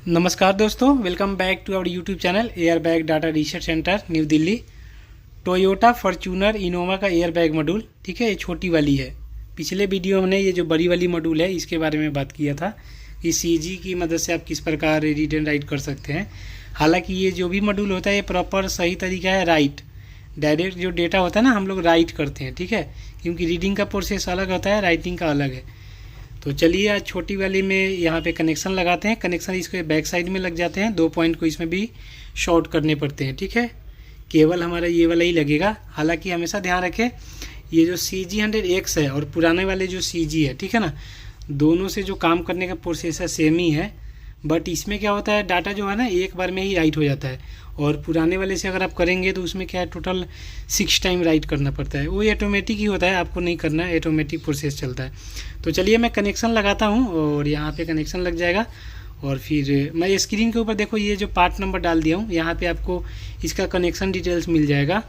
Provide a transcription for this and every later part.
नमस्कार दोस्तों, welcome back to our YouTube channel air bag data research centre New Delhi. Toyota Fortuner Innova का air bag module, ठीक है, ये छोटी वाली है। पिछले वीडियो में हमने ये जो बड़ी वाली मॉड्यूल है इसके बारे में बात किया था कि सीजी की मदद से आप किस प्रकार रीड एंड राइट कर सकते हैं। हालांकि ये जो भी मॉड्यूल होता है ये प्रॉपर सही तरीका है राइट, डायरेक्ट जो डेटा होता है ना हम लोग राइट करते हैं, ठीक है, क्योंकि रीडिंग का प्रोसेस अलग होता है, राइटिंग का अलग है। तो चलिए आज छोटी वाली में यहाँ पे कनेक्शन लगाते हैं। कनेक्शन इसके बैक साइड में लग जाते हैं, 2 पॉइंट को इसमें भी शॉर्ट करने पड़ते हैं, ठीक है। केवल हमारा ये वाला ही लगेगा। हालांकि हमेशा ध्यान रखें ये जो CG100X है और पुराने वाले जो CG है, ठीक है ना, दोनों से जो काम करने का प्रोसेस है सेम ही है। बट इसमें क्या होता है, डाटा जो है ना एक बार में ही राइट हो जाता है, और पुराने वाले से अगर आप करेंगे तो उसमें क्या है, टोटल 6 टाइम राइट करना पड़ता है। वो ऑटोमेटिक ही होता है, आपको नहीं करना है, ऑटोमेटिक प्रोसेस चलता है। तो चलिए मैं कनेक्शन लगाता हूँ और यहाँ पे कनेक्शन लग जाएगा। और फिर मैं स्क्रीन के ऊपर देखो ये जो पार्ट नंबर डाल दिया हूँ, यहाँ पे आपको इसका कनेक्शन डिटेल्स मिल जाएगा।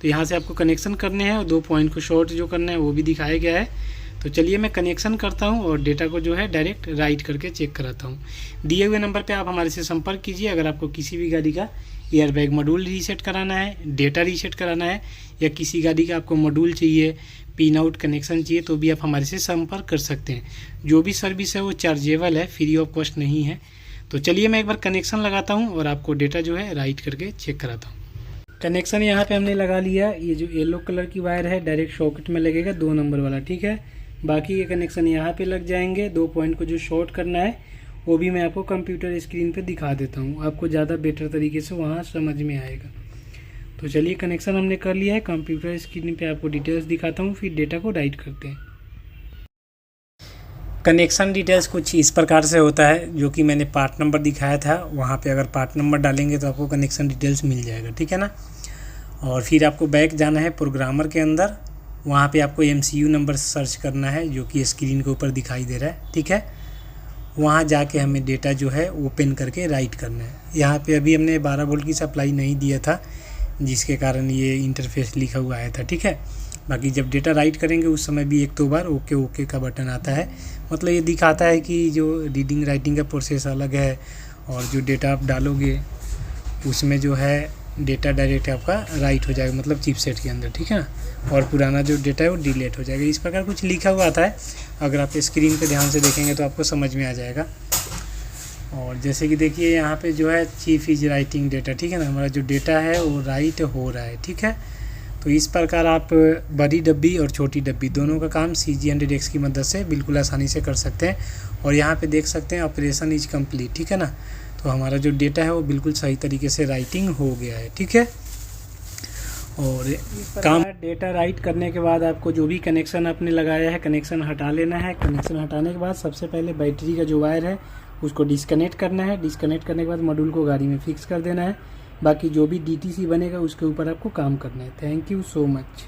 तो यहाँ से आपको कनेक्शन करने हैं और 2 पॉइंट को शॉर्ट जो करना है वो भी दिखाया गया है। तो चलिए मैं कनेक्शन करता हूं और डेटा को जो है डायरेक्ट राइट करके चेक कराता हूं। दिए हुए नंबर पे आप हमारे से संपर्क कीजिए अगर आपको किसी भी गाड़ी का एयर बैग मॉड्यूल रीसेट कराना है, डेटा रीसेट कराना है, या किसी गाड़ी का आपको मॉड्यूल चाहिए, पिन आउट कनेक्शन चाहिए, तो भी आप हमारे से संपर्क कर सकते हैं। जो भी सर्विस है वो चार्जेबल है, फ्री ऑफ कॉस्ट नहीं है। तो चलिए मैं एक बार कनेक्शन लगाता हूँ और आपको डेटा जो है राइट करके चेक कराता हूँ। कनेक्शन यहाँ पे हमने लगा लिया। ये जो येलो कलर की वायर है डायरेक्ट सॉकेट में लगेगा, 2 नंबर वाला, ठीक है। बाकी ये कनेक्शन यहाँ पे लग जाएंगे। 2 पॉइंट को जो शॉर्ट करना है वो भी मैं आपको कंप्यूटर स्क्रीन पे दिखा देता हूँ, आपको ज़्यादा बेटर तरीके से वहाँ समझ में आएगा। तो चलिए कनेक्शन हमने कर लिया है, कंप्यूटर स्क्रीन पे आपको डिटेल्स दिखाता हूँ, फिर डेटा को राइट करते हैं। कनेक्शन डिटेल्स कुछ इस प्रकार से होता है, जो कि मैंने पार्ट नंबर दिखाया था, वहाँ पे अगर पार्ट नंबर डालेंगे तो आपको कनेक्शन डिटेल्स मिल जाएगा, ठीक है ना। और फिर आपको बैक जाना है प्रोग्रामर के अंदर, वहाँ पे आपको MCU नंबर सर्च करना है जो कि स्क्रीन के ऊपर दिखाई दे रहा है, ठीक है। वहाँ जाके हमें डेटा जो है ओपन करके राइट करना है। यहाँ पे अभी हमने 12 वोल्ट की सप्लाई नहीं दिया था, जिसके कारण ये इंटरफेस लिखा हुआ आया था, ठीक है। बाकी जब डेटा राइट करेंगे उस समय भी 1-2 बार ओके ओके का बटन आता है, मतलब ये दिखाता है कि जो रीडिंग राइटिंग का प्रोसेस अलग है, और जो डेटा आप डालोगे उसमें जो है डेटा डायरेक्ट आपका राइट हो जाएगा, मतलब चिपसेट के अंदर, ठीक है ना। और पुराना जो डेटा है वो डिलीट हो जाएगा। इस प्रकार कुछ लिखा हुआ आता है, अगर आप स्क्रीन पे ध्यान से देखेंगे तो आपको समझ में आ जाएगा। और जैसे कि देखिए यहाँ पे जो है चीफ इज राइटिंग डेटा, ठीक है ना, हमारा जो डेटा है वो राइट हो रहा है, ठीक है। तो इस प्रकार आप बड़ी डब्बी और छोटी डब्बी दोनों का काम CG100X की मदद से बिल्कुल आसानी से कर सकते हैं। और यहाँ पे देख सकते हैं ऑपरेशन इज कम्प्लीट, ठीक है ना। तो हमारा जो डेटा है वो बिल्कुल सही तरीके से राइटिंग हो गया है, ठीक है। और काम डेटा राइट करने के बाद आपको जो भी कनेक्शन आपने लगाया है कनेक्शन हटा लेना है। कनेक्शन हटाने के बाद सबसे पहले बैटरी का जो वायर है उसको डिस्कनेक्ट करना है। डिस्कनेक्ट करने के बाद मॉड्यूल को गाड़ी में फिक्स कर देना है। बाकी जो भी DTC बनेगा उसके ऊपर आपको काम करना है। Thank you so much.